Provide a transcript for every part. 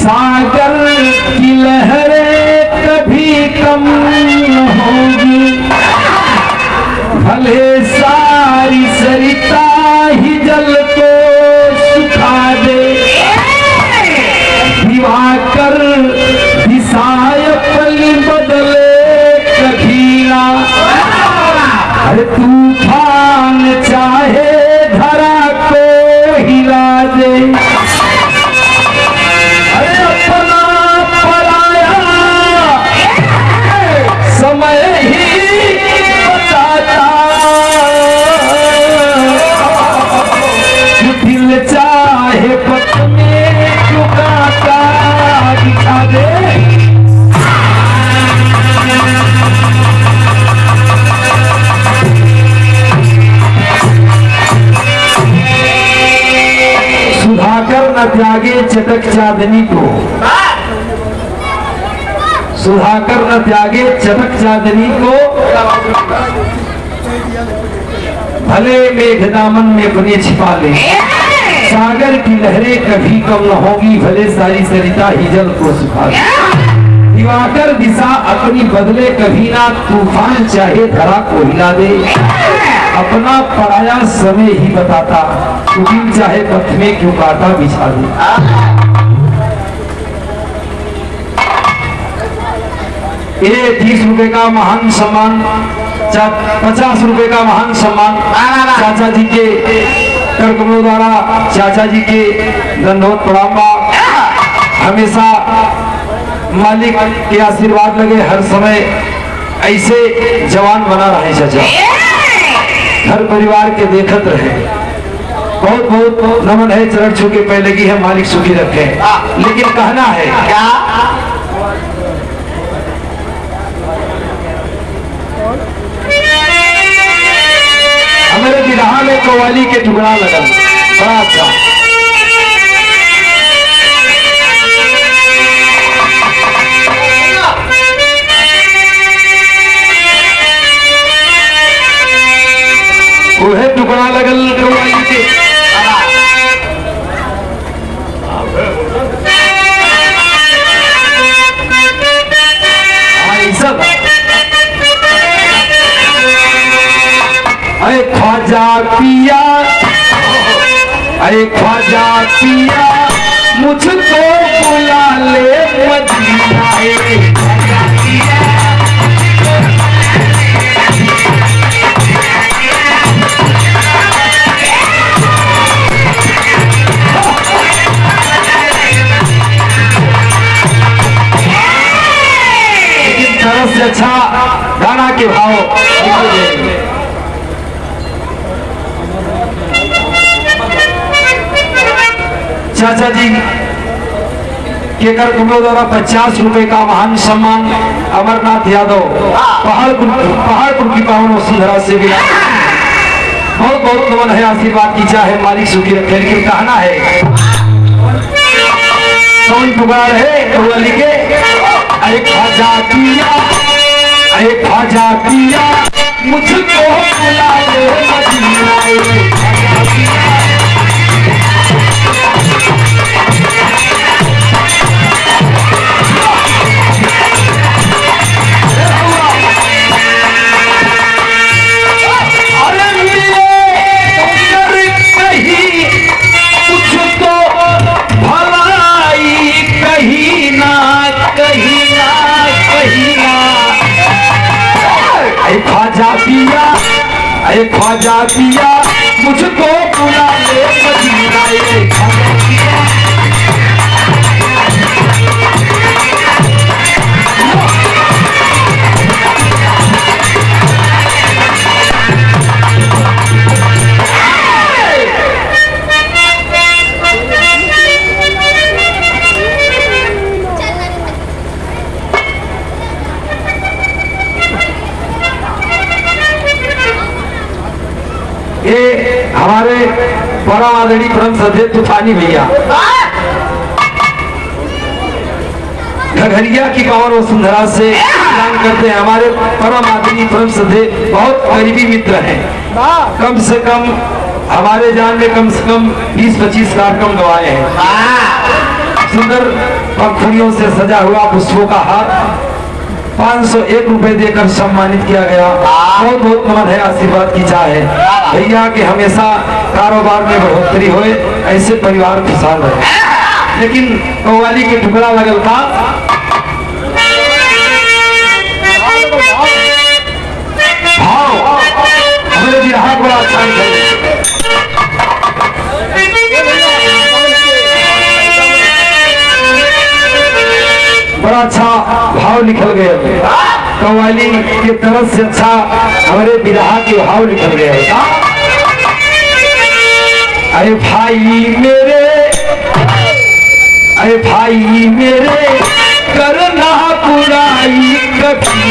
सागर की लहरें कभी कम न होगी, भले सारी सरिता ही जल को सुखा दे। दिवाकर दिशाय पल बदले कभी ना, अरे तूफान चाहे धरा को हिला दे। अरे अपना पराया समय ही बताता, जो दिल चाहे पत में झुकाता दिखा दे। सुधाकर न त्यागे चटक चांदनी को, सुधाकर न त्यागे चटक चांदनी को, भले मेघ दामन में अपने छिपा ले। सागर की लहरें कभी कम न होगी, भले सारी सरिता ही जल को सुखा दे। दिवाकर दिशा अपनी बदले कभी ना, तूफान चाहे धरा को हिला दे। अपना पराया समय ही बताता, तू दिल चाहे पथ में क्यों काटा बिछा दे। ये 30 रुपए का महान सम्मान, 50 रुपए का महान सम्मान चाचा जी के कर कमलों द्वारा चाचा जी के दंडवत प्रणाम। हमेशा मालिक के आशीर्वाद लगे, हर समय ऐसे जवान बना रहे चाचा, घर परिवार के देखत रहे। बहुत बहुत नमन है, चरण छू के पहले की है, मालिक सुखी रखे। लेकिन कहना है क्या, हमारे विवाह में कव्वाली के टुकड़ा लगा बड़ा अच्छा। वह टुकड़ा लगल कव्वाली के, अरे ख्वाजा पिया, अरे ख्वाजा पिया मुझको बुला ले मदीना। से अच्छा गाना के भाव चाचा जी के कर कमलों द्वारा 50 रुपए का महान सम्मान अमरनाथ यादव पहाड़पुर की पावन वसुंधरा से मिला। बहुत बहुत नमन है, आशीर्वाद की चाहे मालिक सुखी रखे। लेकिन कहना है कौन पुकार है कव्वाली के, अरे ख्वाजा पिया, अरे ख्वाजा पिया मुझको बुला ले मदीना। ख्वाजा पिया, अरे ख्वाजा पिया मुझको बुला ले मदीना। ये हमारे परम आदरणीय परम श्रद्धेय तूफानी भैया घघरिया की पावन वसुंधरा से ऐलान करते हैं। हमारे परम आदरणीय परम श्रद्धेय बहुत करीबी मित्र हैं। कम से कम हमारे जान में कम से कम 20-25 कार्यक्रम गवाए हैं। सुंदर पंखुड़ियों से सजा हुआ पुष्पों का हार 501 रुपए देकर सम्मानित किया गया। बहुत बहुत नमन है, आशीर्वाद की चाह है भैया कि हमेशा कारोबार में बढ़ोतरी होए, ऐसे परिवार खुशहाल रहे। लेकिन कव्वाली के टुकड़ा लगल था, हमारे बिरहा बड़ा अच्छा है, बड़ा अच्छा भाव लिखल गए। कव्वाली के तरफ से अच्छा हमारे बिरहा के भाव लिखल गए। अरे भाई मेरे, अरे भाई मेरे करना बुराई कभी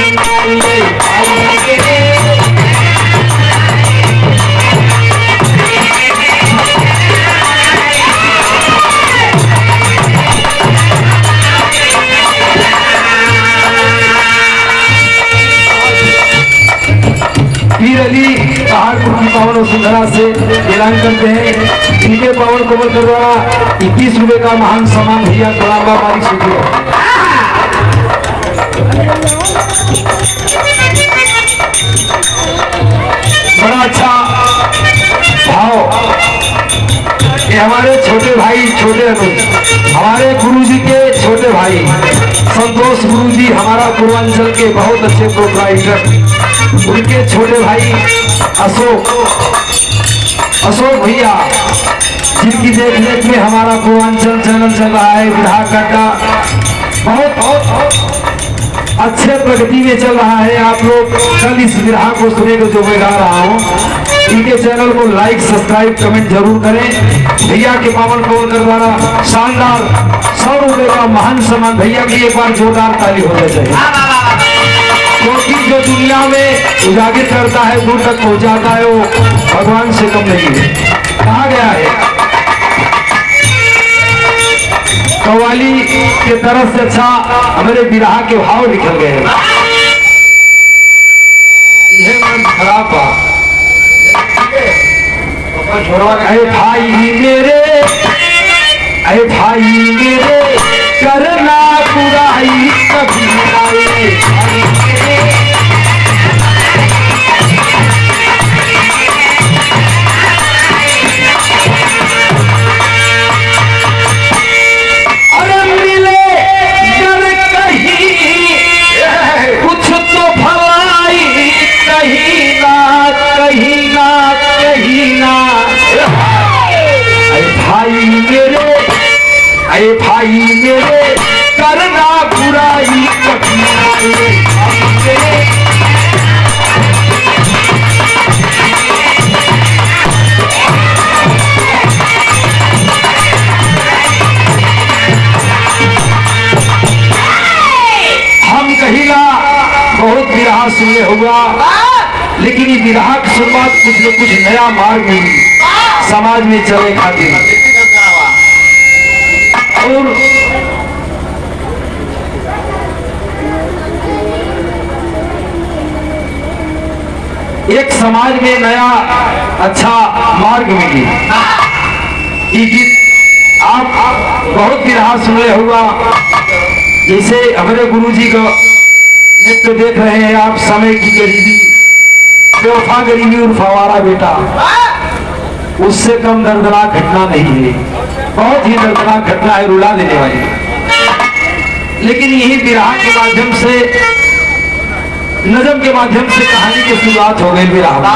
पीर अली पहाड़पुर की पावन वसुंधरा से ऐलान करते हैं, इनके पावन कोमल के द्वारा 21 रुपए का महान सम्मान भैया कलामा बारिश होती है। बड़ा अच्छा भाव, ये हमारे छोटे भाई छोटे अनुज, हमारे गुरुजी के छोटे भाई संतोष गुरुजी, हमारा पूर्वांचल के बहुत अच्छे प्रोप्राइटर, उनके छोटे भाई अशोक भैया, जिनकी देखरेख में हमारा पूर्वांचल चैनल चल रहा है। विधा काटा बहुत अच्छे प्रगति में चल रहा है। आप लोग कल इस विधा को सुनेंगे जो मैं गा रहा हूँ। इनके चैनल को लाइक सब्सक्राइब कमेंट जरूर करें। भैया के पावन कौल कर द्वारा शानदार 100 रुपए का महान सम्मान, भैया की एक बार जोरदार ताली होना चाहिए, क्योंकि जो दुनिया में उजागर करता है दूर तक पहुंचाता है वो भगवान से कम नहीं है। कहा गया है कव्वाली के तरफ से अच्छा हमारे बिरहा के भाव लिखल गए हैं। यह मन खराब बात, अरे भाई मेरे, अरे भाई मेरे करना बुराई कभी आए, अरे मिले डर कहीं कुछ तो भलाई, कहीं ना कहीं ना कहीं ना। अरे भाई मेरे, अरे भाई मेरे करना बुराई कभी आए, हम कहिला बहुत विरहा सुने हुआ, लेकिन ये विरहा की शुरुआत कुछ न कुछ नया मार्ग मिली समाज में चले खातिर। और एक समाज में नया अच्छा मार्ग मिली। ये गीत आप बहुत विरहा सुने हुआ, जैसे हमारे गुरुजी का नृत्य देख रहे हैं आप, समय की गरीबी, बेवफा गरीबी और फवारा बेटा, उससे कम दर्दनाक घटना नहीं है। बहुत ही दर्दनाक घटना है, रुला देने वाली। लेकिन यही विरहा के माध्यम से, नज़म के माध्यम से कहानी की शुरुआत हो गई विरहा।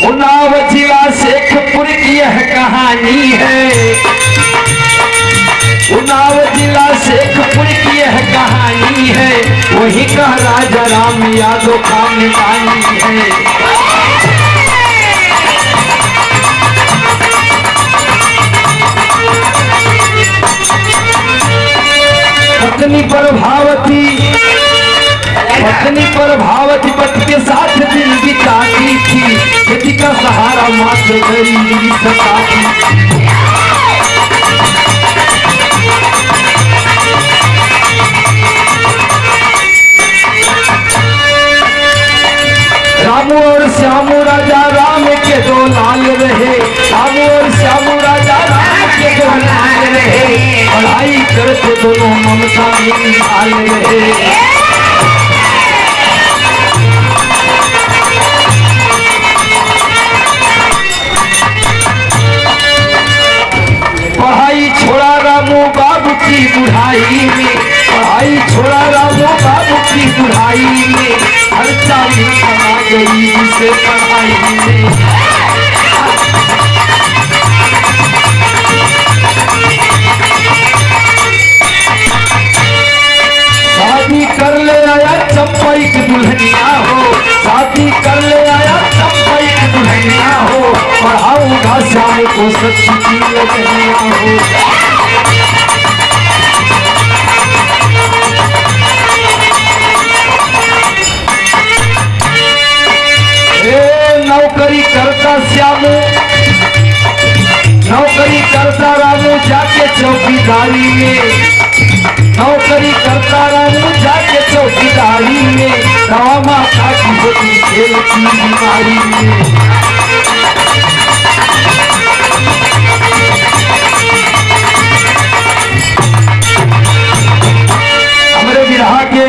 उन्नाव जिला शेखपुर की यह कहानी है, उन्नाव जिला शेखपुर की यह कहानी है, वही कह राजा राम यादव का निशानी है। पत्नी प्रभावती पति के साथ दिन बिताती थी, खेती का सहारा मात्र गरीबी सताती। रामू और श्यामू राजा राम के दो लाल रहे, करके दोनों ममता निकाल रहे। पढ़ाई छोड़ा रामू बाबू की बुढ़ाई में, पढ़ाई छोड़ा रामू बाबू की बुढ़ाई में, खर्चा भी कमा गई उसे पढ़ाई में। शादी कर ले आया चंपई की दुल्हनिया हो, शादी कर ले आया चंपई की दुल्हनिया हो, पढ़ाऊंगा श्याम को सच्ची की लगनिया हो। नौकरी करता श्यामू, नौकरी करता रामू जाके चौकीदारी में, नौकरी करता रामू जाके चौकीदारी में, दवा माता की होती खेल की बीमारी में। हमारे विरहा के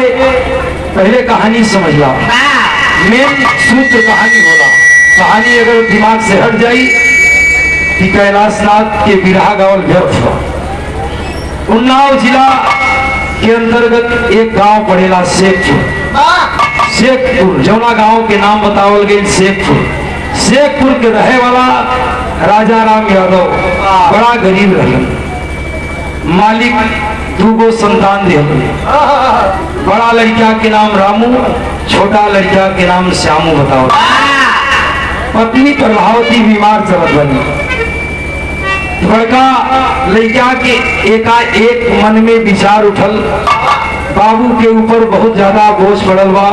पहले कहानी समझ ला, मेन सूत्र कहानी होला। कहानी अगर दिमाग से हट जाई कि कैलाशनाथ के विरहा गावल व्यर्थ हो। उन्नाव जिला के अंतर्गत एक गांव पड़ेला शेखपुर। शेखपुर जौना गांव के नाम बतावल गई शेखपुर। शेखपुर के रहे वाला राजा राम यादव बड़ा गरीब रहे, मालिक दूगो संतान दिया। बड़ा लड़का के नाम रामू, छोटा लड़का के नाम श्यामू बताओ। पत्नी प्रभावती बीमार चलत बनी। बड़का लड़का के एकाएक मन में विचार उठल, बाबू के ऊपर बहुत ज्यादा बोझ पड़ल बा,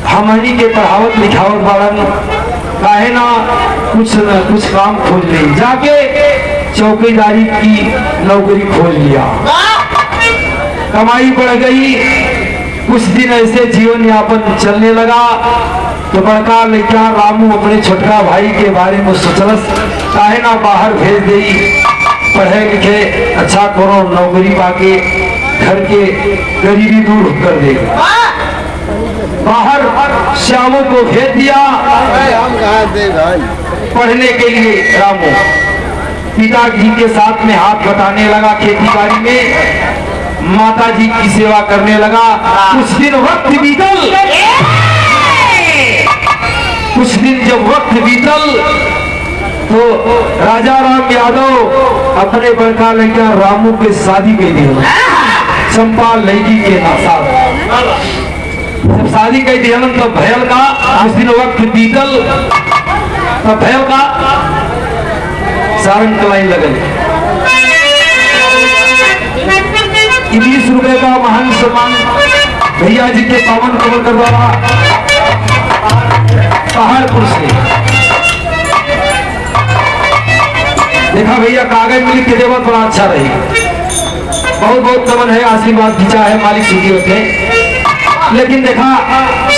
हमनी के पढ़ावत लिखावत बाड़न, काहे ना कुछ काम खोज ली। जाके चौकीदारी की नौकरी खोज लिया, कमाई बढ़ गई। कुछ दिन ऐसे जीवन यापन चलने लगा तो बड़का लड़का रामू अपने छोटका भाई के बारे में सोचलस, काहे ना बाहर भेज देई, पढ़े लिखे अच्छा करो, नौकरी पाके घर के गरीबी दूर कर देगा। बाहर श्यामू को भेज दिया पढ़ने के लिए। रामू पिताजी के साथ में हाथ बटाने लगा, खेती बाड़ी में माता जी की सेवा करने लगा। कुछ दिन वक्त बीतल, कुछ दिन जब वक्त बीतल तो राजा राम यादव अपने बड़का लड़का रामू के शादी कर दिया चंपा लड़की के साथ। जब शादी कर दिया तब भयल का कुछ दिन वक्त बीतल, तब भयल का सारंग कलाई लगल। 20 रुपए का महान सम्मान भैया जी के पावन कमल का द्वारा पहाड़पुर से देखा भैया, कागज में लिख के देवत बड़ा अच्छा रही। बहुत बहुत नमन है, आशीर्वाद खींचा है, मालिक सुखी होते हैं। लेकिन देखा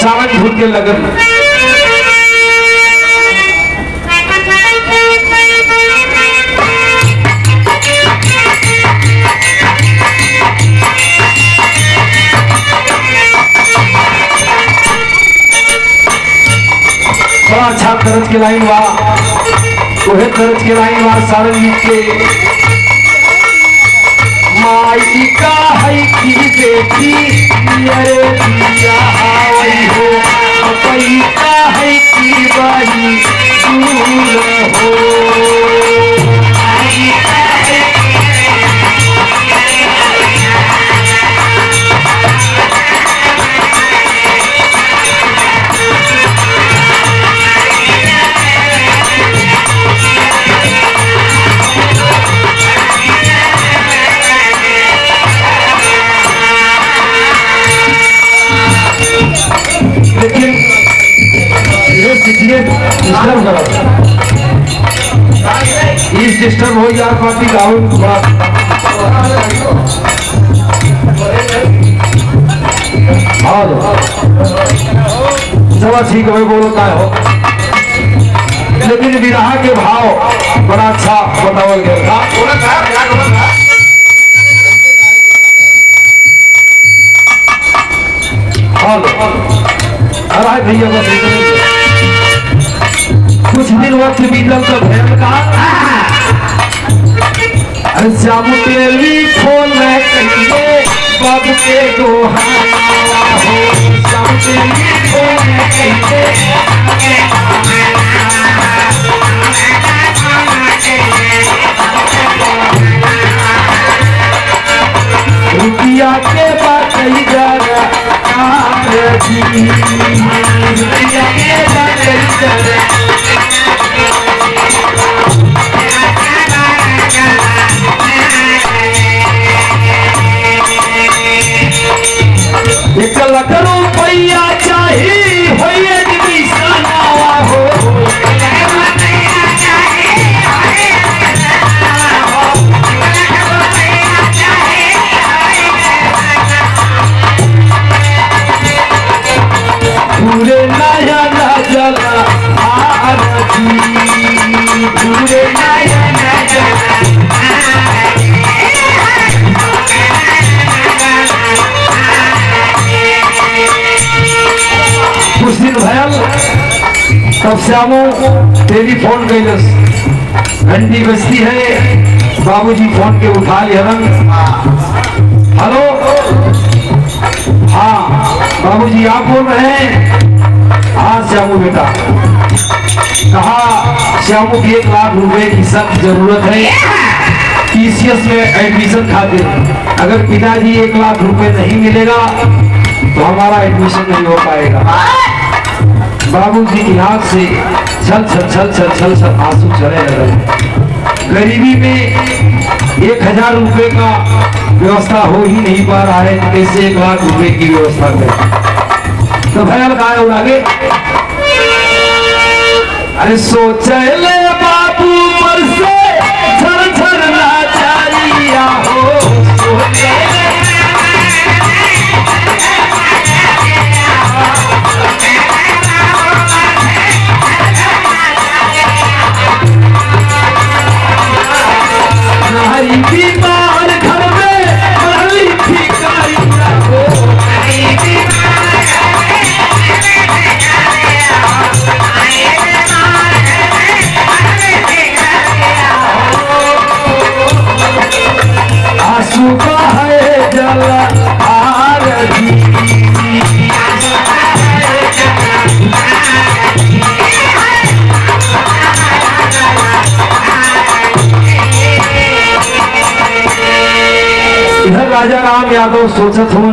सावन झूठ के लगन बड़ा अच्छा तरज के लाइन बा, वही तरज के लाइन बा सारंग गीत के। माई का है की बेटी नियरे दिया आई हो, पपई का है की बाई दूर हो। इस डिस्टर्ब हो यार पार्टी गाँव चलो ठीक है, बोलो क्या हो। लेकिन विरहा के भाव बड़ा अच्छा बतावल गया था। हेलो अरे भैया बस कुछ दिन वक्त बीतल तो भैया का अरे श्यामू टेलीफोन में कहिए बाबू के दोहाना हो श्यामू टेलीफोन में कहिए रुपया के बात नहीं जा रहा रुपया के बात नहीं जा रहा एक लाख रुपया चाहिए होइए निशाना हो पूरे नया नजला आरती पूरे नया नजला कुछ दिन भयल तब श्यामू टेलीफोन कैलस घंटी बजती है बाबूजी फोन के उठा लिया हेलो हाँ बाबूजी आप बोल रहे हैं हाँ श्यामू बेटा कहा श्यामू की 1 लाख रुपए की सख्त जरूरत है TCS में एडमिशन खातिर अगर पिताजी 1 लाख रुपए नहीं मिलेगा तो हमारा एडमिशन नहीं हो पाएगा बाबूजी की आंख से छल छल छल छल छल छल आंसू चले लगे गरीबी में 1000 रुपए का व्यवस्था हो ही नहीं पा रहा है कैसे 1 लाख रुपए की व्यवस्था करें तो भैया कहा और आगे अरे सोचले बाबू पर से छर छर नाचारिया हो सोचले बीमार घर में बड़ी भिखारी हो आंसू बहे जल आरती इधर राजा राम यादव सोचत हूँ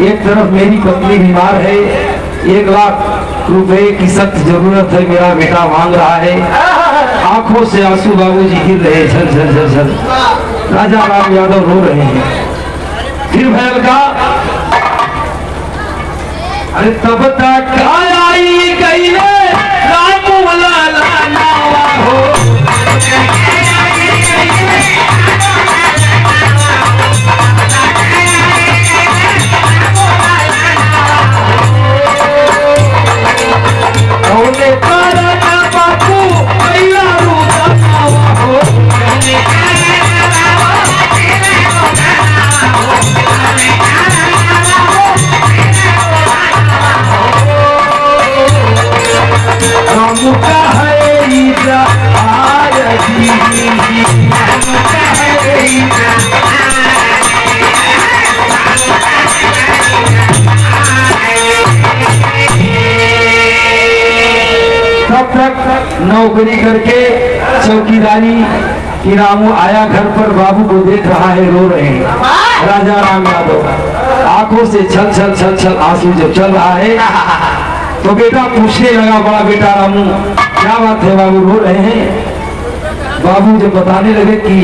एक तरफ मेरी पत्नी बीमार है 1 लाख रुपए की सख्त जरूरत है मेरा बेटा मांग रहा है आंखों से आंसू बाबूजी गिर रहे झल झल झल झल राजा राम यादव रो रहे हैं फिर भैल का अरे तब तक आई गई राम लाला नावा हो तब तक नौकरी करके चौकीदारी कि रामू आया घर पर बाबू को देख रहा है रो रहे हैं राजा राम यादव आंखों से छल छल छल छल आंसू जब चल रहा है तो बेटा पूछने लगा बड़ा बेटा रामू क्या बात है बाबू रो रहे हैं बाबू जब बताने लगे कि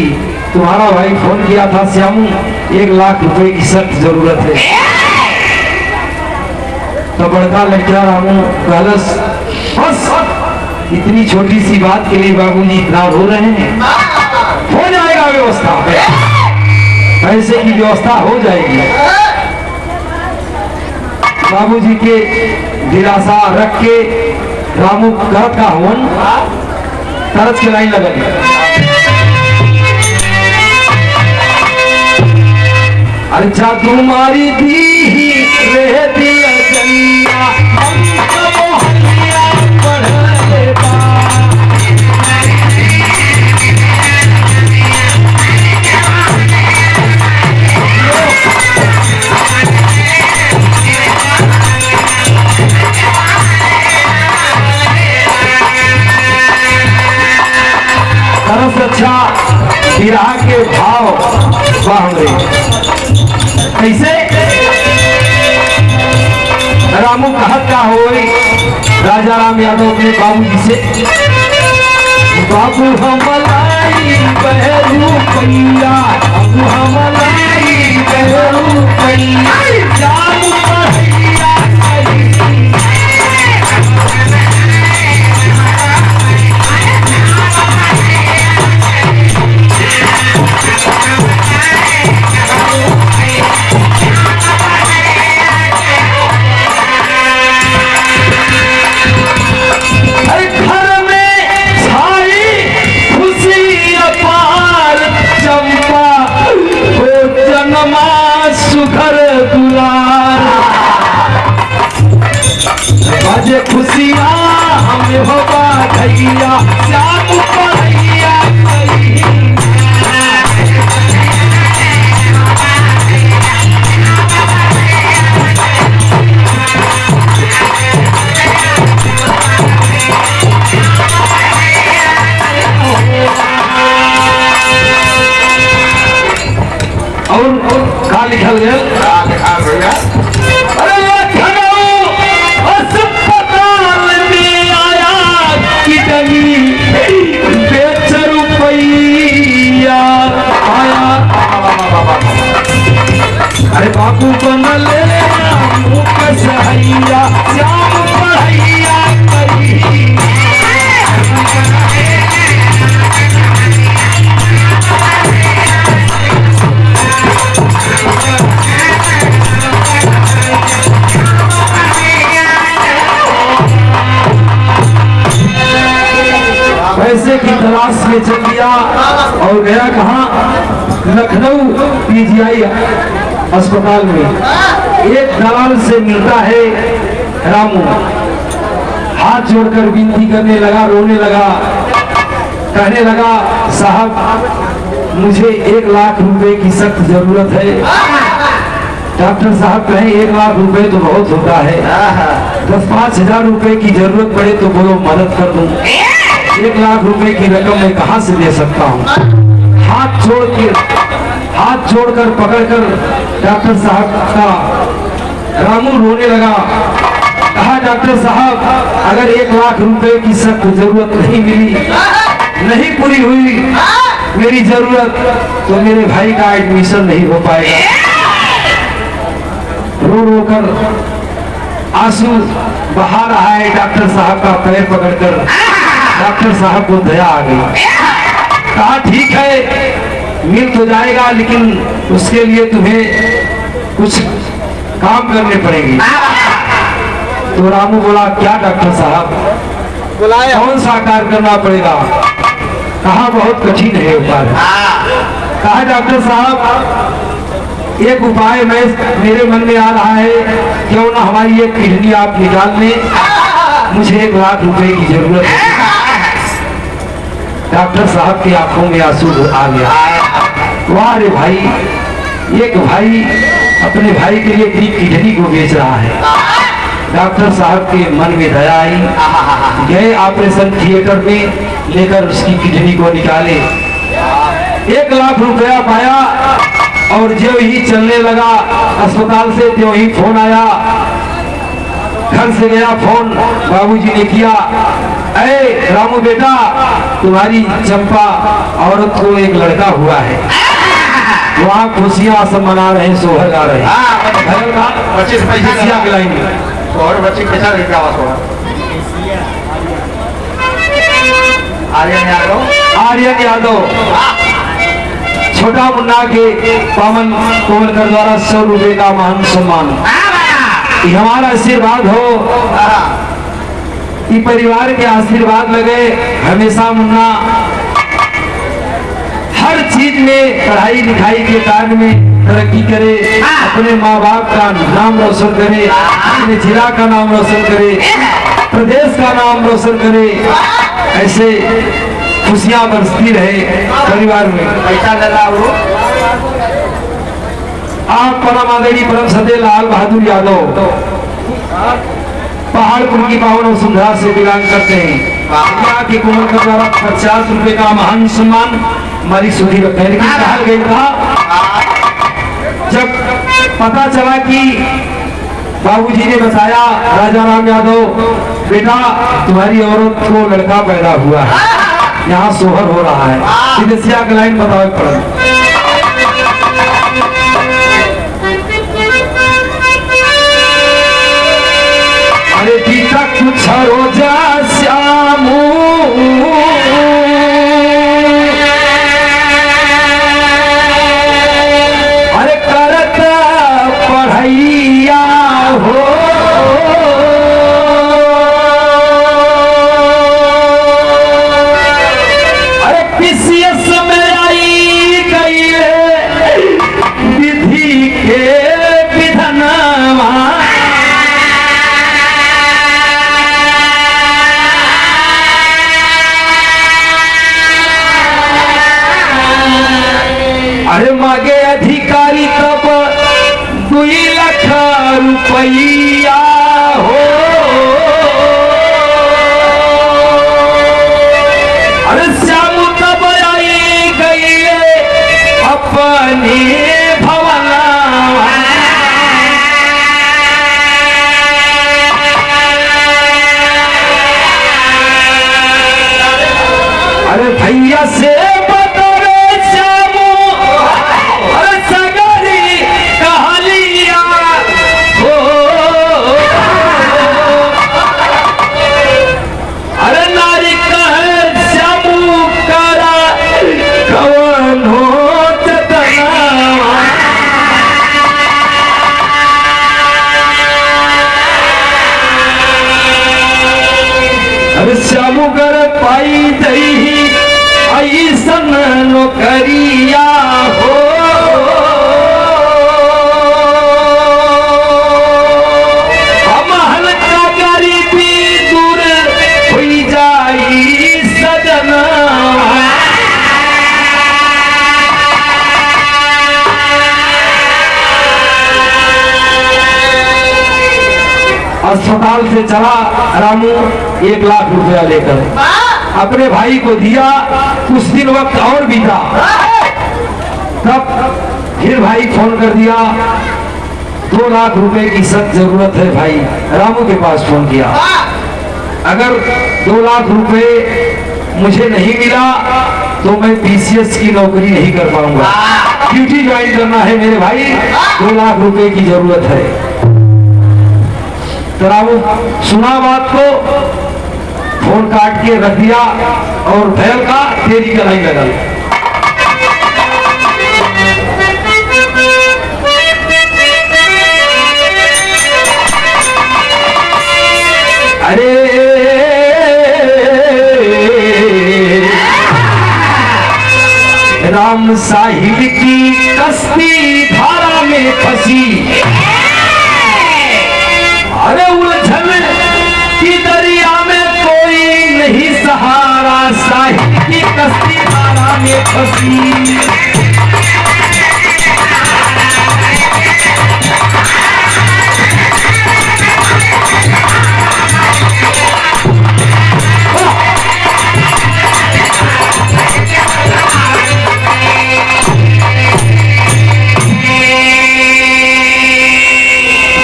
तुम्हारा भाई फोन किया था श्यामू 1 लाख रुपए की सख्त जरूरत है तो बड़का लड़का रामू कहलस बस इतनी छोटी सी बात के लिए बाबूजी इतना रो रहे हैं हो जाएगा व्यवस्था पैसे की व्यवस्था हो जाएगी बाबूजी के दिलासा रख के रामू करत का हवन तरस के लाइन लगल अरे जा तुम्हारी दी रे दिया भैया बढ़ले बा। तरस अच्छा विरह के भाव बाहरे कैसे रामू कहत का होई राजा राम यादव के बाबूजी से, बाबू हमलाई बहरू पैया, बाबू हमलाई बहरू पैया, जाम पढ़ैया सुखर दुलार बाजे खुशियाँ हमें हो बाधैया श्याम पढ़ैया और का लिखल गया अरे अस्पताल में आया कि डगी बेच रुपैया आया। अरे बाबू बनल मुख सहैया श्याम पढ़ैया पैसे की तलाश में चल दिया और गया कहाँ लखनऊ पीजीआई अस्पताल में। एक दलाल से मिलता है रामू, हाथ जोड़कर विनती करने लगा, रोने लगा, कहने लगा साहब मुझे 1 लाख रुपए की सख्त जरूरत है। डॉक्टर साहब कहें 1 लाख रुपए तो बहुत होता है, 10-5 हजार रुपए की जरूरत पड़े तो बोलो मदद कर दूं। 1 लाख रुपए की रकम मैं कहां से दे सकता हूं। हाथ जोड़कर पकड़कर डॉक्टर साहब का रामू रोने लगा। कहा डॉक्टर साहब अगर 1 लाख रुपए की सख्त जरूरत नहीं मिली, नहीं पूरी हुई मेरी जरूरत, तो मेरे भाई का एडमिशन नहीं हो पाएगा। रो रो कर आंसू बहा रहा है डॉक्टर साहब का पैर पकड़कर। डॉक्टर साहब को दया आ गई, कहा ठीक है मिल तो जाएगा लेकिन उसके लिए तुम्हें कुछ काम करने पड़ेंगे। तो रामू बोला क्या डॉक्टर साहब बुलाया, कौन सा कार्य करना पड़ेगा। कहा बहुत कठिन है उपाय। कहा डॉक्टर साहब एक उपाय मेरे मन में आ रहा है, क्यों ना हमारी एक किडनी आप निकाल लें, मुझे 1 लाख रुपए की जरूरत है। डॉक्टर साहब की आंखों में आंसू आ गया। वाह रे भाई, एक भाई अपने भाई के लिए अपनी किडनी को बेच रहा है। डॉक्टर साहब के मन में दया आई, गए ऑपरेशन थिएटर में लेकर उसकी किडनी को निकाले। 1 लाख रुपया पाया और जो ही चलने लगा अस्पताल से, जो ही फोन आया, घर से गया फोन, बाबूजी ने किया, अरे रामू बेटा तुम्हारी चंपा औरत को एक लड़का हुआ है, वहाँ खुशियाँ सब मना रहे हैं, सोहर गा रहे हैं। बच्चे से पैसा खिलाएंगे और बच्चे कैसा लड़का आर्यन यादव छोटा मुन्ना के पवन कोवलकर द्वारा 100 रुपए का महान सम्मान। हमारा आशीर्वाद हो, ये परिवार के आशीर्वाद लगे हमेशा। मुन्ना हर चीज में पढ़ाई लिखाई के कार्य में तरक्की करे, अपने माँ बाप का नाम रोशन करे, अपने जिला का नाम रोशन करे, प्रदेश का नाम रोशन करे। ऐसे खुशियां बरसती रहे परिवार में। पैसा लगा वो आप परम आदरणीय परम सदे लाल बहादुर यादव पहाड़पुर की पावन और सुंदरा से बिलोंग करते हैं। यहाँ के कुमार का द्वारा 50 रुपए का महान सम्मान हमारी सुधी पहले की कहा गया था। जब पता चला कि बाबूजी ने बताया राजा राम यादव, बेटा तुम्हारी औरत को लड़का पैदा हुआ है, यहाँ सोहर हो रहा है, विदेशिया का लाइन बताओ पड़ा। अरे पीता कुछ रोजा श्यामू, अरे करत पढ़ैया हो, अरे पीसीएस में आई गई विधि के विधनवा। अरे मांगे अधिकारी तब 2 लाख रुपया हो, अरे श्याम तब आई गई अपने भवना। अरे भैया से श्यामुगर पाई दही ऐसन नौकरिया हो, हम हल्का गरीबी दूर हुई जाई सजना। अस्पताल से चला रामू 1 लाख रुपया लेकर, अपने भाई को दिया। कुछ दिन वक्त और बीता, तब फिर भाई फोन कर दिया, 2 लाख रुपए की सख्त जरूरत है भाई। रामू के पास फोन किया, अगर 2 लाख रुपए मुझे नहीं मिला तो मैं पीसीएस की नौकरी नहीं कर पाऊंगा, ड्यूटी ज्वाइन करना है मेरे भाई, 2 लाख रुपए की जरूरत है। तो रामू सुना बात को, फोन काट के रख दिया और भैल का तेरी कलाई लगा। अरे राम साहिब की कश्ती धारा में फंसी, अरे उलझन की दरिया में कोई नहीं सहारा, साहिब की कश्ती धारा में फंसी।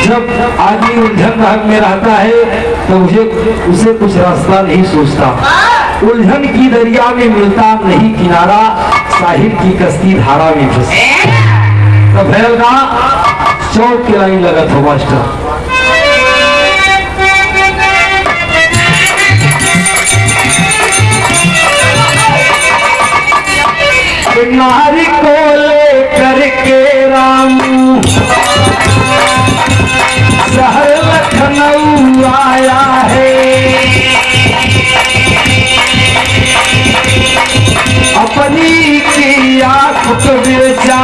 जब आदमी उलझन भाग में रहता है तो उसे कुछ रास्ता नहीं सोचता, उलझन की दरिया में मिलता नहीं किनारा, साहिब की कश्ती धारा में फंसी। तो भैल का चौक के लाइन लगा था मास्टर। नारी को लेकर के रामू शहर लखनऊ आया है, अपनी की आँख को बेचा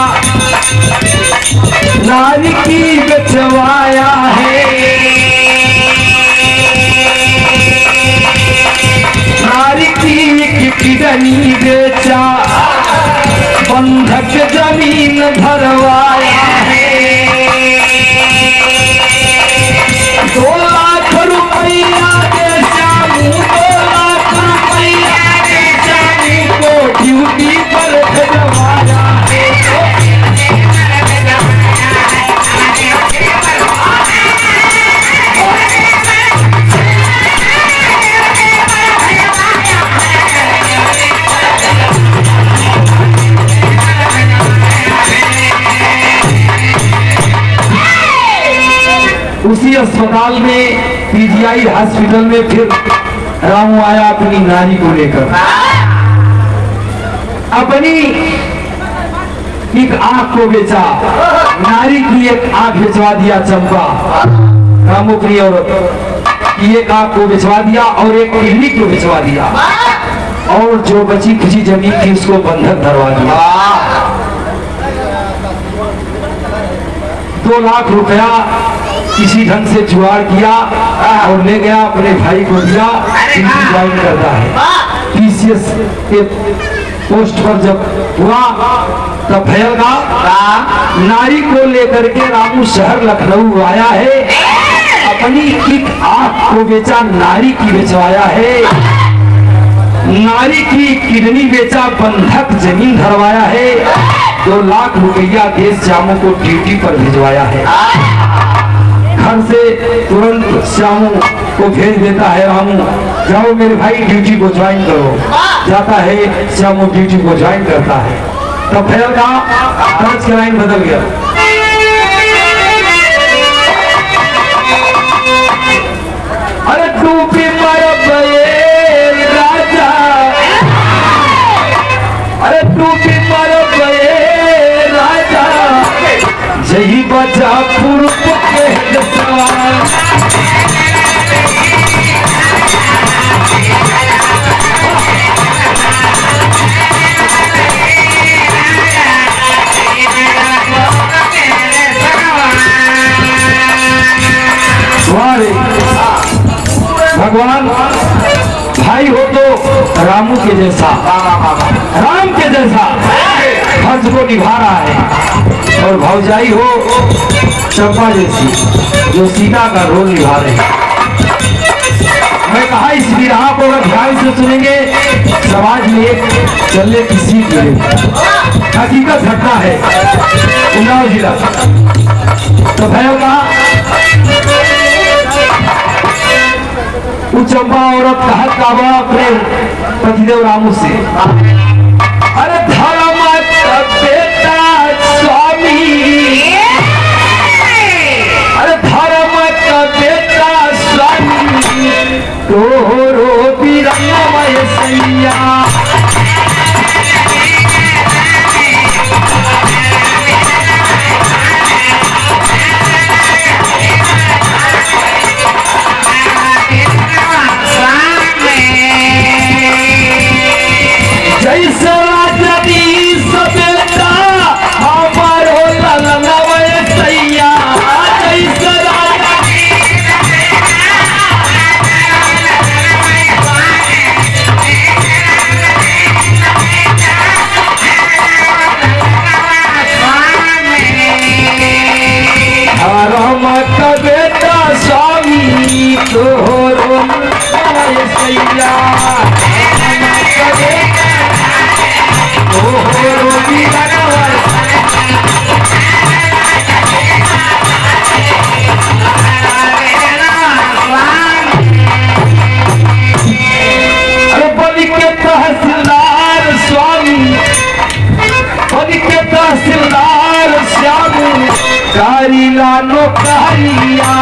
किडनी बेचा बंधक जमीन धरवाया है 2 लाख रुपया दे श्यामू 2 लाख रुपया दे श्यामू को ड्यूटी पर भेजवाया है उसी अस्पताल में पीजीआई हॉस्पिटल में फिर रामू आया अपनी नारी को लेकर अपनी एक आंख को बेचा नारी की एक आंख बेचवा दिया चंपा रामू की औरत की एक आंख को बेचवा दिया और एक किडनी को बेचवा दिया और जो बची खुची जमीन थी उसको बंधक धरवा दिया 2 लाख रुपया किसी ढंग से जुगाड़ किया और ले गया अपने भाई को दिया ज्वाइन करता है पीसीएस के पोस्ट पर जब हुआ तब भैया नारी को लेकर के रामू शहर लखनऊ आया है अपनी एक आंख को बेचा नारी की बेचवाया है नारी की किडनी बेचा बंधक जमीन धरवाया है 2 लाख रुपया देश श्यामू को ड्यूटी पर भिजवाया है घर से तुरंत श्यामू को भेज देता है रामू जाओ मेरे भाई ड्यूटी को ज्वाइन करो जाता है श्यामू ड्यूटी को ज्वाइन करता है तब फिर का पांच का लाइन बदल गया अरे टूपी मारो राजा अरे टूपी मारो राजा जही बचा पूर्व भगवान भाई हो तो रामू के जैसा राम के जैसा फर्ज को निभा रहा है और भौजाई हो चंपा जैसी जो सीता का रोल निभा रहे हैं मैं कहा इस विरहा को अगर ध्यान से सुनेंगे समाज में एक चलने की सीख मिलेगी हकीकत घटना है उन्नाव जिला तो भयो कहा चंपा औरत कहत काबा अपने पतिदेव रामू से अरे धर्म बेटा स्वामी अरे धर्म का बेटा स्वामी तोरो बीरमय सैया नो कहिया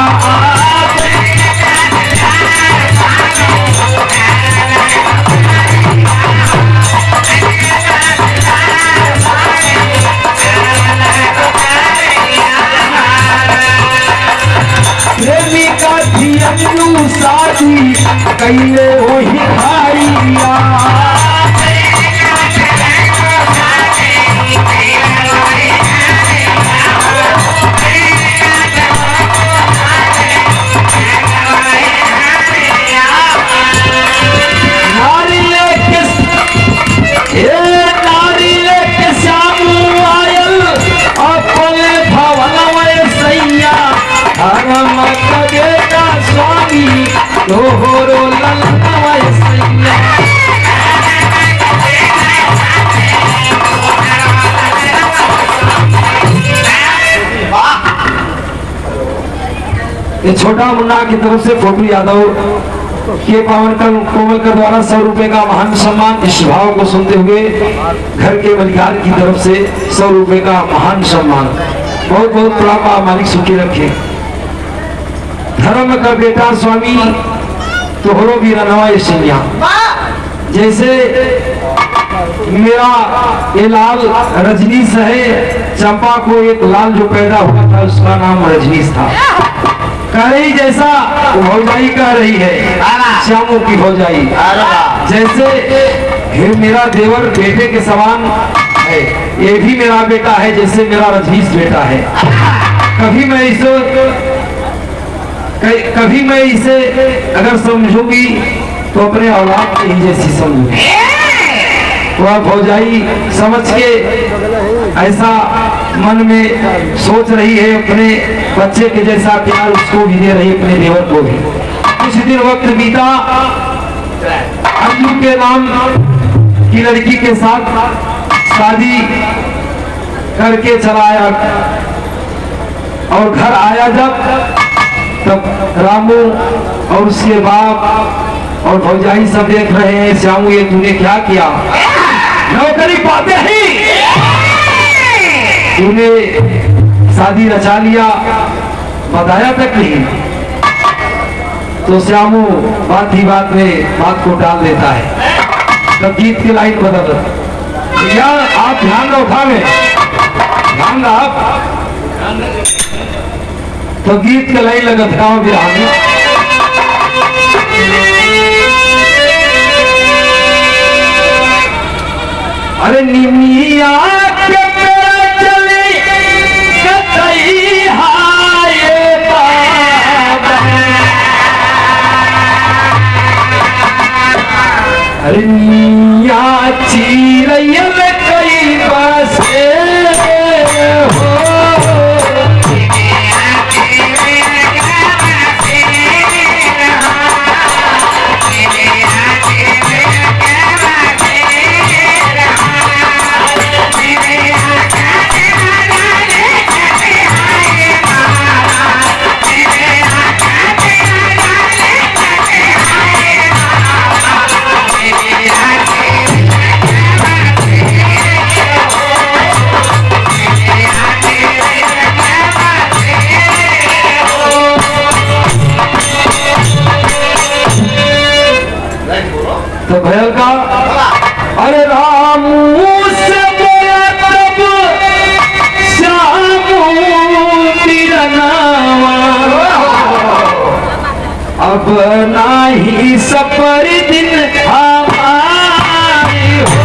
प्रेमिका धियनु शादी कैले वही भाइया ये छोटा मुन्ना की तरफ से फोटू यादव के कोवलकर द्वारा 100 रुपए का महान सम्मान। इस भाव को सुनते हुए घर के बलिहार की तरफ से 100 रुपए का महान सम्मान। बहुत बहुत प्रणाम, मालिक सुखी रखे। धर्म का बेटा स्वामी तोहरो भी रनवा सिंहिया। जैसे मेरा ये लाल रजनीश है, चंपा को एक लाल जो पैदा हुआ था उसका नाम रजनीश था। कह रही जैसा भौजाई कह रही है, श्यामू की भौजाई, जैसे हे मेरा देवर बेटे के समान है, ये भी मेरा बेटा है जैसे मेरा रजनीश बेटा है। कभी मैं इसे अगर समझूंगी तो अपने औलाद की ही जैसी समझूंगी। वह भौजाई समझ के ऐसा मन में सोच रही है, अपने बच्चे के जैसा प्यार उसको भी दे रही है, अपने देवर को भी। कुछ दिन वक्त बीता, अंजू के नाम की लड़की के साथ शादी करके चला आया और घर आया तब रामू और उसके बाप और भौजाई सब देख रहे हैं, श्यामू ये तूने क्या किया? नौकरी पाते ही तूने शादी रचा लिया, बताया तक नहीं। तो श्यामू बात ही बात में बात को टाल देता है। तब गीत की लाइन बदल, यार आप ध्यान रखा में ध्यान आप। तो गीत के लाइन लगा था बिहार में, अरे निमिया के चले कतई हाय बाबा, अरे निया चिरैया में कई बसे हो, तो भैल का अरे रामू से बोला तब श्यामू मेरा नाम, अब नाही सपर दिन हमारी हो।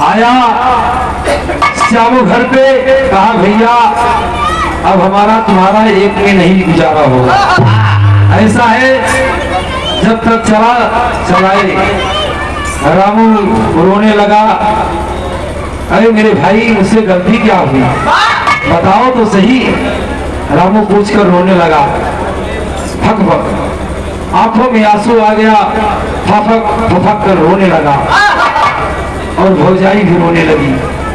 आया श्यामू घर पे, कहा भैया अब हमारा तुम्हारा एक में नहीं गुजारा होगा। ऐसा है जब तक चलाए। रामू रोने लगा, अरे मेरे भाई मुझसे गलती क्या हुई बताओ तो सही। रामू पूछकर रोने लगा, फक फक आंखों में आंसू आ गया, फफक फफक कर रोने लगा और भौजाई भी रोने लगी।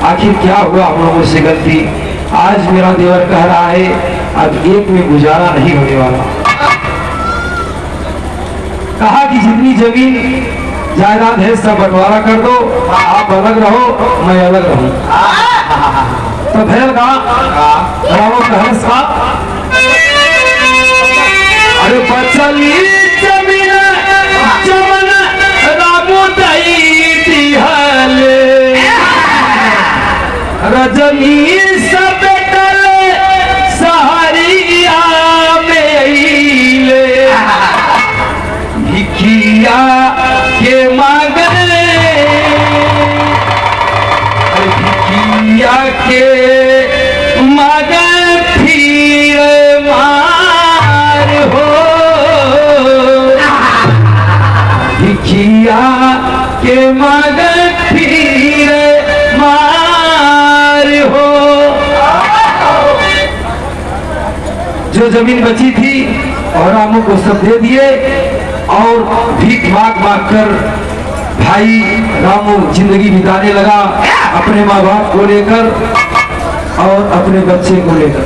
आखिर क्या हुआ हम लोगों से गलती? आज मेरा देवर कह रहा है अब एक में गुजारा नहीं होने वाला। कहा कि जितनी जमीन जायदाद है सब बंटवारा कर दो, आप अलग रहो मैं अलग रहूं। तो भैल का रावो कहस का, अरे बचली जमीन जमन रामू दई दिहले, रजनी सब टले सहरिया में अइले, भिखिया के मांगले भिखिया के के मगर फिर मार हो। जो जमीन बची थी और रामू को सब दे दिए और भीख मांग मांग कर भाई रामू जिंदगी बिताने लगा अपने माँ बाप को लेकर और अपने बच्चे को लेकर।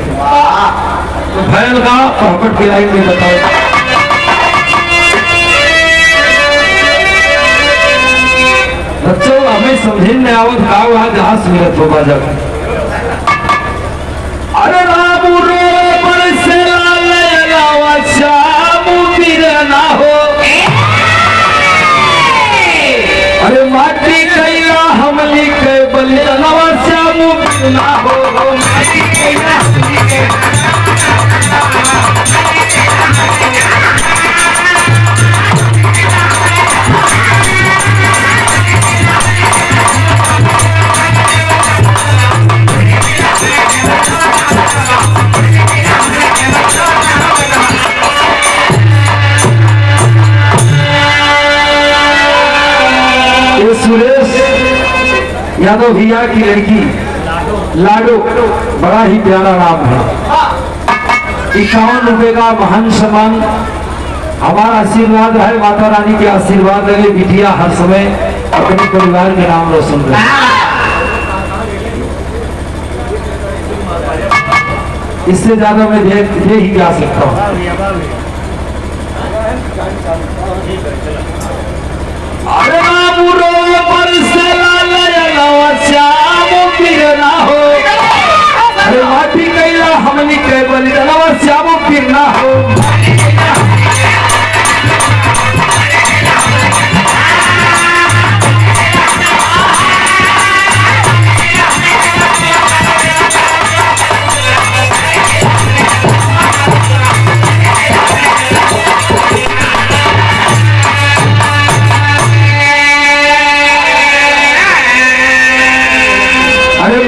तो भैल का प्रॉपर्ट के लाइन में बताओ। बच्चों हमें समझे में आवत का वहां जहां सुमिरत होगा जब अरे रामू रो पर से लावा श्याम ना हो। अरे माटी कैला हम लिखे बलिया श्याम ना हो। माटी कैला सुरेश यादव भैया की लड़की लाडो बड़ा ही प्यारा नाम है। 51 रुपए का महान सम्मान। हमारा आशीर्वाद है माता रानी के आशीर्वाद लगे बिटिया हर समय अपने परिवार के नाम रोशन करे। इससे ज्यादा मैं दे ही जा सकता हूँ। अरे पर से श्याम पीर ना हो। अरे माटी कैला हमनी के बलिदानवा श्याम पीर ना हो।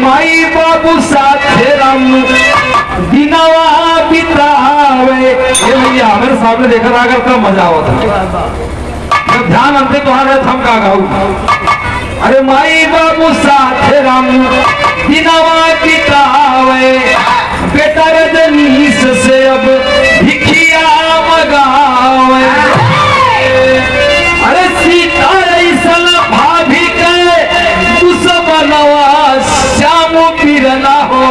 माई बाबू साथे राम दिनवा बितावे। ये भैया हमारे सामने देखा था अगर कब मजा होता जब ध्यान हमसे तुम्हारा हम का गाऊ। अरे माई बाबू साथे राम दिनवा बितावे। बेटा रजनीश से अब भिखिया मगावे। अरे सीता ऐसा भाभी के दुश्मनवा श्याम पीर ना हो।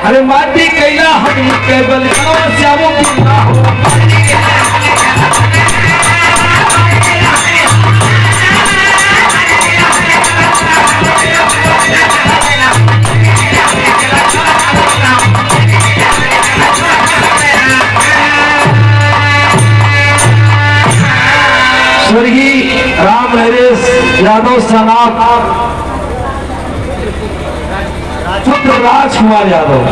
अरे माटी कैला हम के बलिदानवा श्याम पीर ना हो। स्वर्गीय राम नरेश यादव सनात पुत्र राजकुमार यादव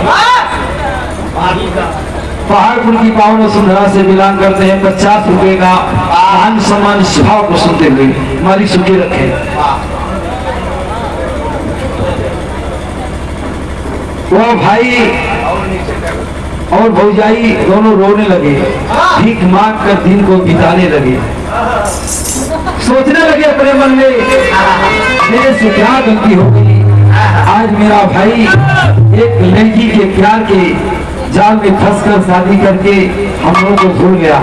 पहाड़पुर की पावन वसुंधरा से बिलोंग करते हैं। 50 रुपए का मान सम्मान स्वभाव को सुनते हुए हमारी सुखी रखे। वह भाई और भौजाई दोनों रोने लगे, भीख मांग कर दिन को बिताने लगे। सोचने लगे अपने मन में मेरे से क्या गलती हो गई। आज मेरा भाई एक लड़की के प्यार के जाल में फंसकर शादी करके हम लोगों को भूल गया।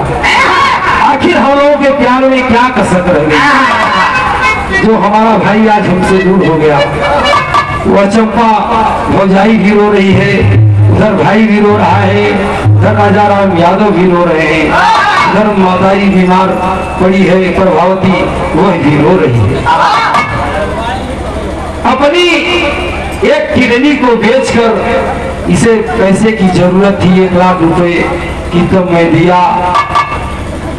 आखिर हम लोगों के प्यार में क्या कसक रह गई जो हमारा भाई आज हमसे दूर हो गया। वह चंपा भौजाई भी रो रही है, उधर भाई भी रो रहा है, उधर राजा राम यादव भी रो रहे हैं, उधर माताजी बीमार पड़ी है प्रभावती वह भी रो रही है। अपनी एक किडनी को बेचकर इसे पैसे की जरूरत थी 1 लाख रुपए की तब मैं दिया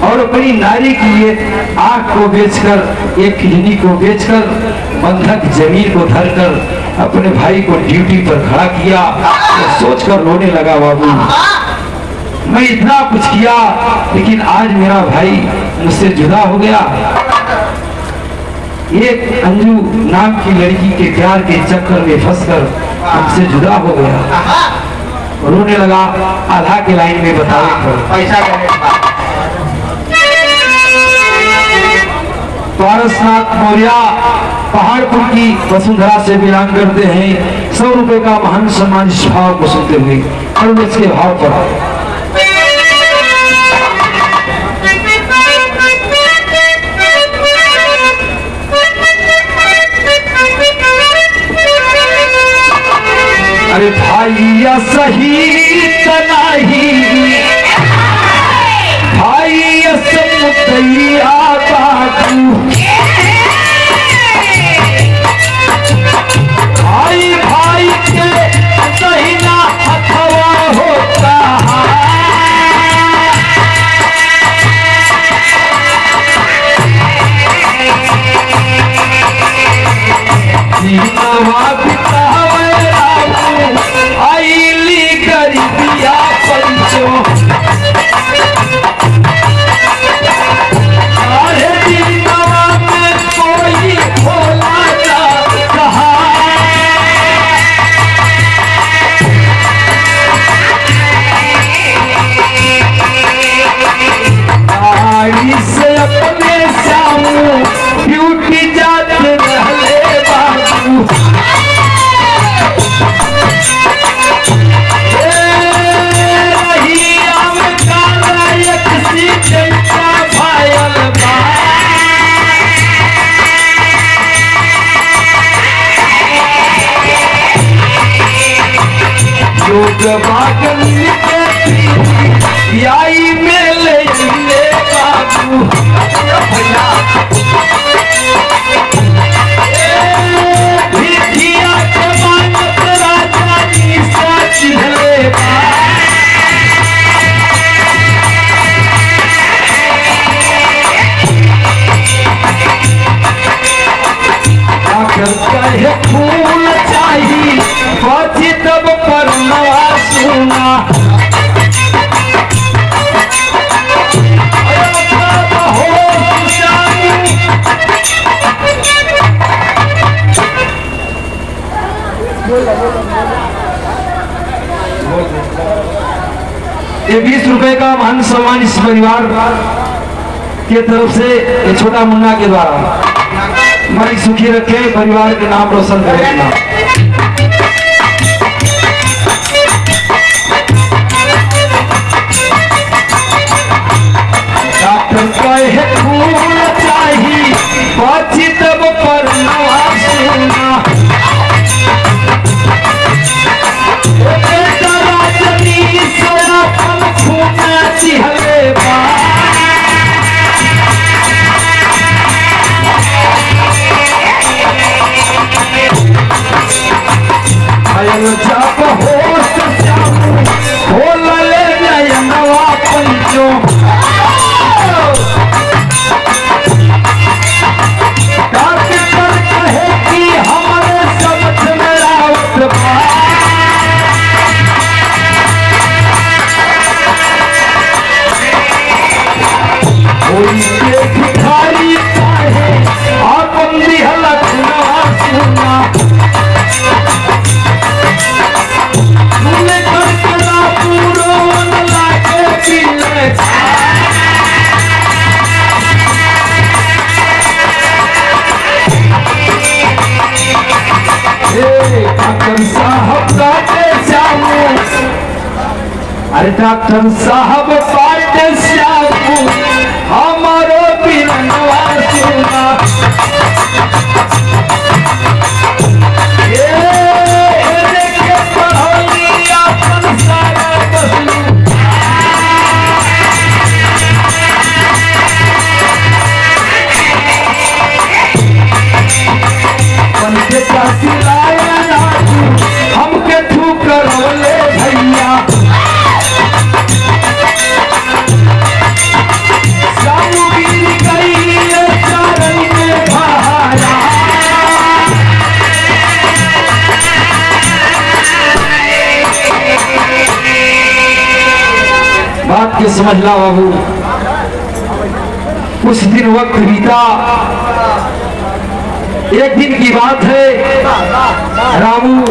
और अपनी नारी की एक आंख को बेचकर एक किडनी को बेचकर बंधक जमीन को धरकर अपने भाई को ड्यूटी पर खड़ा किया। तो सोचकर रोने लगा बाबू मैं इतना कुछ किया लेकिन आज मेरा भाई मुझसे जुदा हो गया। एक अंजू नाम की लड़की के प्यार के चक्कर में फंसकर हमसे जुदा हो गया। रोने लगा। आधा के लाइन में बताओ पैसा पारसनाथ मौर्य पहाड़पुर की वसुंधरा से बिलोंग करते हैं। 100 रुपए का महान सम्मान इस भाव को सुनते हुए और इसके भाव पर अरे भाई सही तनाही भाई समुदैया बाबू भाई भाई के सहीना हथवा होता जीनवा बितावे आईली गरीबिया पंचो अरे जीनवा में कोई भोला का कहा गाड़ी से अपने सामू ड्यूटी जाते रहले बाबू आई मेले बाबू भिखिया के मानत राजा जी सच है कहे फूल चाहिए बची तब पर नवा सुना ये 20 रुपए का महान सम्मान इस परिवार के तरफ से ये छोटा मुन्ना के द्वारा मालिक सुखी रखे परिवार के नाम रोशन करेगा। डॉक्टर कहे फूल चाहिए बची तब पर नवा सुना जब हो लले नवा पंचो डॉक्टर कहे कि हमारे समझ में आवत भिखारी चाहे आपन दिहलक नवा सुना अरे डॉक्टर साहब बाटे श्यामू हमारो बिरनवा सुना के पढ़ौली अपन सारा बसलू पंचे का सिलाया हमके ठुकर ले भैया बात के समझला बाबू। कुछ दिन वक्त बीता। एक दिन की बात है, रामू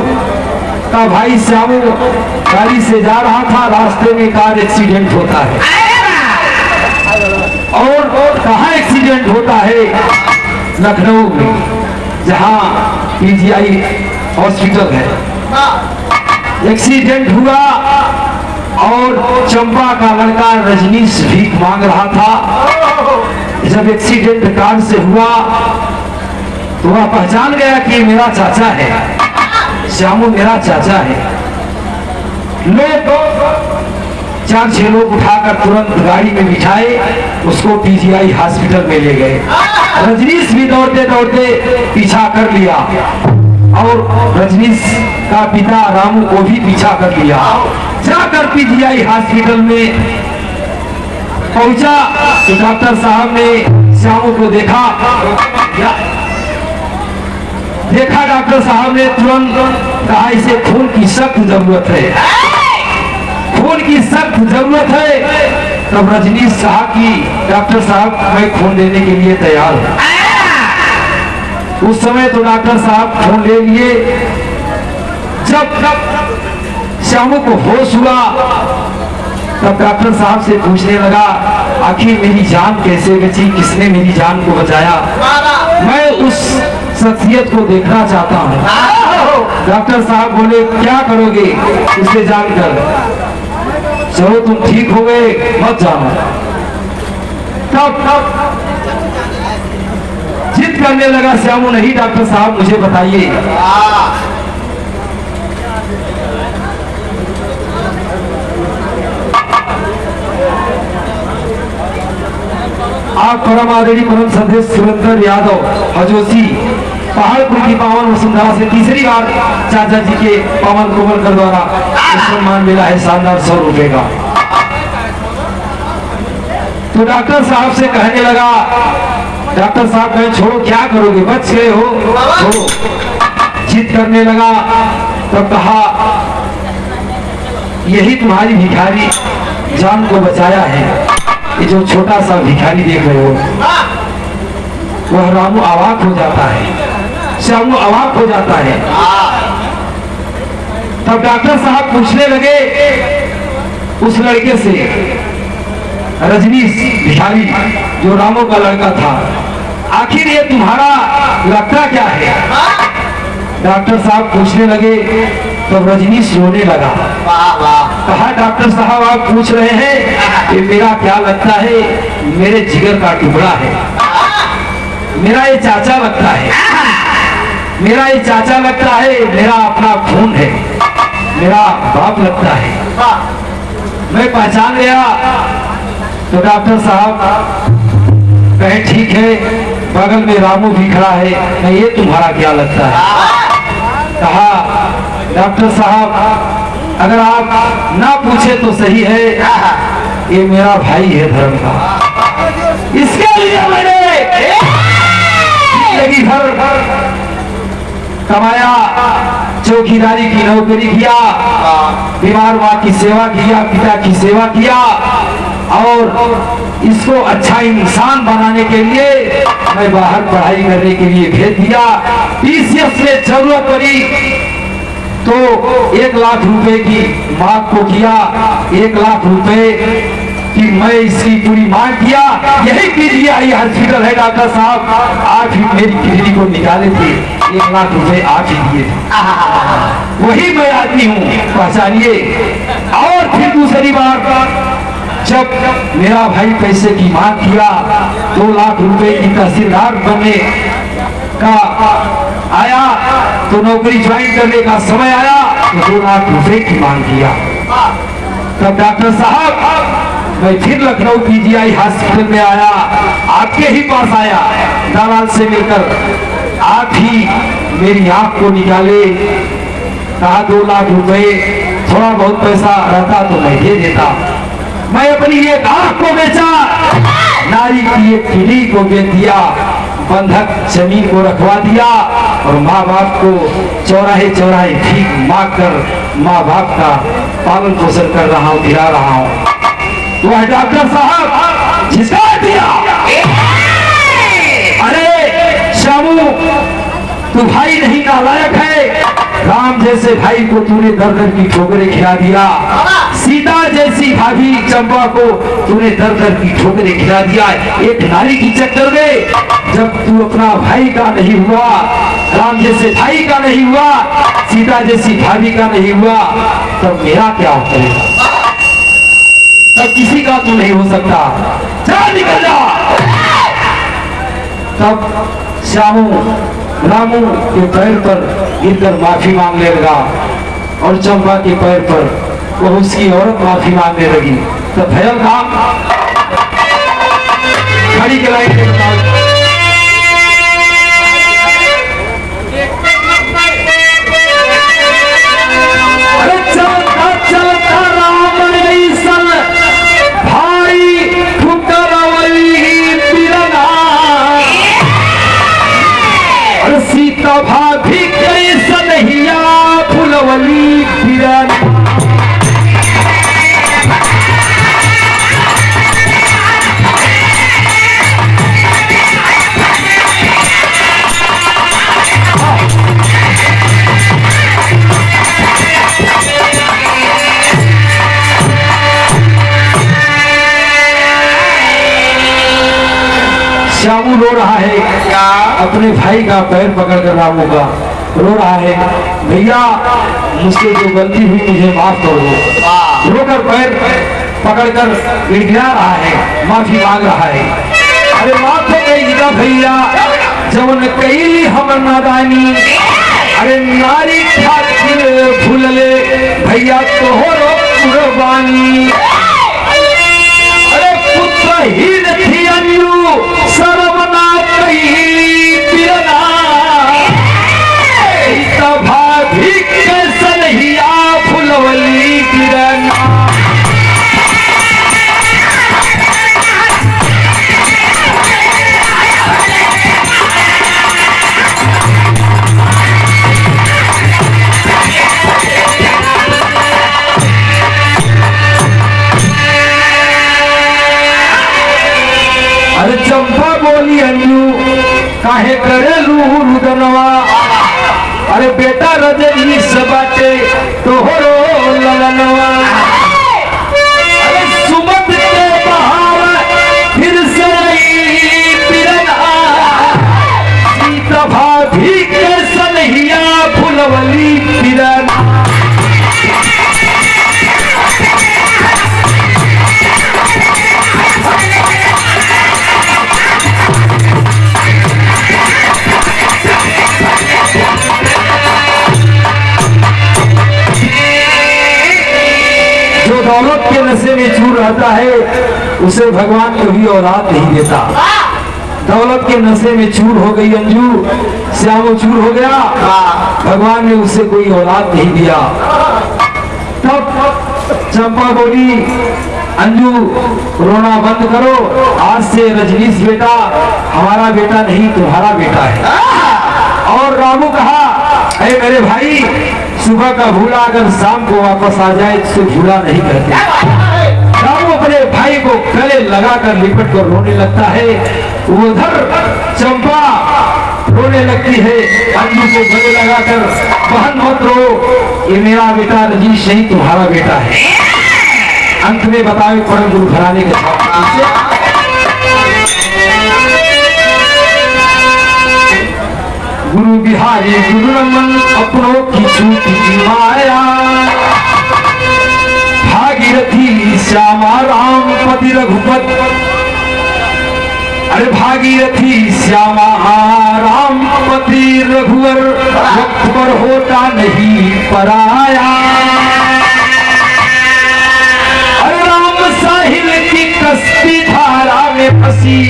का भाई श्यामू गाड़ी से जा रहा था, रास्ते में कार एक्सीडेंट होता है। और कहाँ एक्सीडेंट होता है, लखनऊ में, जहां पीजीआई हॉस्पिटल है, एक्सीडेंट हुआ और चंपा का लड़का रजनीश भीख मांग रहा था। जब एक्सीडेंट कार से हुआ तो वह पहचान गया कि मेरा चाचा है, श्यामू मेरा चाचा है। लोग 4-6 लोग उठाकर तुरंत गाड़ी में बिठाए, उसको पीजीआई हॉस्पिटल में ले गए। रजनीश भी दौड़ते दौड़ते पीछा कर लिया और रजनीश का पिता रामू को भी पीछा कर लिया। जाकर पीजीआई हॉस्पिटल में पहुंचा तो डॉक्टर साहब ने श्यामू को देखा डॉक्टर साहब ने तुरंत कहा इसे खून की सख्त जरूरत है, खून की सख्त जरूरत है। तब रजनीश कहा कि डॉक्टर साहब मैं खून देने के लिए तैयार हूं। उस समय तो डॉक्टर साहब खून ले लिए। जब श्यामू को होश हुआ तब डॉक्टर साहब से पूछने लगा आखिर मेरी जान कैसे बची, किसने मेरी जान को बचाया, मैं उस शख्सियत को देखना चाहता हूं। डॉक्टर साहब बोले क्या करोगे उसे जानकर, चलो तुम ठीक हो गए मत जानो। तब जिद करने लगा श्यामू, नहीं डॉक्टर साहब मुझे बताइए। आप परम आदरणीय परम सदस्य सुरेंद्र यादव हजोसी पहाड़पुर की पावन वसुंधरा से तीसरी बार चाचा जी के पावन कोमलकर द्वारा सम्मान मिला है शानदार 100 रुपए का। तो डॉक्टर साहब से कहने लगा, डॉक्टर साहब कहे छोड़ो क्या करोगे, बच गए हो छोड़ो। जिद करने लगा तब कहा यही तुम्हारी भिखारी जान को बचाया है। ये जो छोटा सा भिखारी देख रहे हो वह रामू अवाक हो जाता है, श्यामू अवाक हो जाता है। तब डॉक्टर साहब पूछने लगे उस लड़के से, रजनीश भिखारी जो रामू का लड़का था, आखिर ये तुम्हारा लगता क्या है। डॉक्टर साहब पूछने लगे तब रजनीश रोने लगा। कहा डॉक्टर साहब आप पूछ रहे हैं कि मेरा क्या लगता है, मेरे जिगर का टुकड़ा है, मेरा ये चाचा लगता है, मेरा ये चाचा लगता है, मेरा अपना खून है, मेरा बाप लगता है। मैं पहचान गया। तो डॉक्टर साहब कहे ठीक है, बगल में रामू भी खड़ा है, मैं ये तुम्हारा क्या लगता है। कहा डॉक्टर साहब अगर आप ना पूछे तो सही है, ये मेरा भाई है धर्म का, इसके लिए मैंने जिंदगी भर कमाया, चौकीदारी की नौकरी किया, बीमार माँ की सेवा किया, पिता की सेवा किया और इसको अच्छा इंसान बनाने के लिए मैं बाहर पढ़ाई करने के लिए भेज दिया। टीसीएस में जरूरत पड़ी तो 1 लाख रुपए की मांग को किया, 1 लाख रुपए कि मैं इसकी पूरी मांग किया। यही पीजीआई हॉस्पिटल है डॉक्टर साहब, आप ही मेरी किडनी को निकाले थे, 1 लाख रुपए आप ही दिए थे, वही मैं आदमी हूँ, पहचानिए। और फिर दूसरी बार जब मेरा भाई पैसे की मांग किया, 2 लाख रुपए की तहसीलदार बनने का आया तो नौकरी ज्वाइन करने का समय आया तो 2 लाख रुपए की मांग किया। तब डॉक्टर साहब मैं फिर लखनऊ पीजीआई हॉस्पिटल में आया, आपके ही पास आया, दलाल से मिलकर आप ही मेरी आंख को निकाले। कहा 2 लाख रुपए, थोड़ा बहुत पैसा रहता तो मैं दे देता। मैं अपनी एक आंख को बेचा, नारी की एक किडनी को बेच दिया, बंधक जमीन को रखवा दिया और माँ बाप को चौराहे चौराहे भीख मांग कर माँ बाप का पालन पोषण कर रहा हूँ, खिला रहा हूँ। वह डॉक्टर साहब झिझका दिया, अरे श्यामू तू भाई नहीं नालायक है, राम जैसे भाई को तूने दर दर की ठोकरें खिला दिया, सीता जैसी भाभी चंपा को तूने दर दर की ठोकरें खिला दिया। एक नारी की चक्कर में जब तू अपना भाई का नहीं हुआ, राम जैसे भाई का नहीं हुआ, सीता जैसी भाभी का नहीं हुआ, तब मेरा क्या करेगा? तब किसी का तू नहीं हो सकता। जा निकल जा। तब श्यामू रामू के पैर पर गिरकर माफी मांगने लगा और चंपा के पैर पर वो उसकी औरत माफी मांगने लगी। तो भयल राम खड़ी के लाइन में बताओ। अरे चलता चलता राम ऐसन भाई ठुकरवली बिरना, और सीता भाभी कैसन हिया फुलवली बिरना। श्यामू रो रहा है क्या? अपने भाई का पैर पकड़कर रामू का रो रहा है, भैया मुझसे जो गलती हुई मुझे माफ कर दो। रोकर पैर पकड़कर गिड़गिड़ा रहा है, माफी मांग रहा है। अरे माफ तो कही भैया जवन कही हम नादानी, अरे नारी खातिर भूल ले भैया तोहरो कुर्बानी। अरे पुत्र हीन थी अन्यू सर्वना कही बिरना, सीता भाभी कैसन हिया फुलवली बिरना। अरे चंपा बोली अन्यू काहे करे रुदनवा, अरे बेटा रजनी सबाटे तोहरो ललनवा। अरे सुमत के बहार फिर से आई बिरना, सीता भाभी कैसन हिया फुलवली बिरना। दौलत के नशे में चूर रहता है उसे भगवान कभी औलाद नहीं देता। दौलत के नशे में चूर हो गई अंजू, श्यामू चूर हो गया, भगवान ने उसे कोई औलाद नहीं दिया। तब चंपा बोली अंजू रोना बंद करो, आज से रजनीश बेटा हमारा बेटा नहीं तुम्हारा बेटा है। और रामू कहा अरे मेरे भाई सुबह का भूला अगर शाम को वापस आ जाए तो भूला नहीं करते। रामू अपने भाई को गले लगाकर लिपट कर रोने लगता है। उधर चंपा रोने लगती है अंजू को गले लगाकर, बहन मत रो, ये मेरा बेटा रजनीश नहीं तुम्हारा बेटा है। अंत में बताए परम गुरु घराने के साथ गुरु बिहारी गुरु रमन अपनों की छूट की माया, भागीरथी श्यामा राम पति रघुपत, अरे भागीरथी श्यामा राम पति रघुवर, वक्त पर होता नहीं पराया। अरे राम साहिल की कश्ती धारा में फंसी,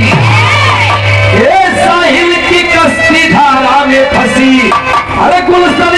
साहिल की कश्ती धारा में फंसी, अरे गुलशन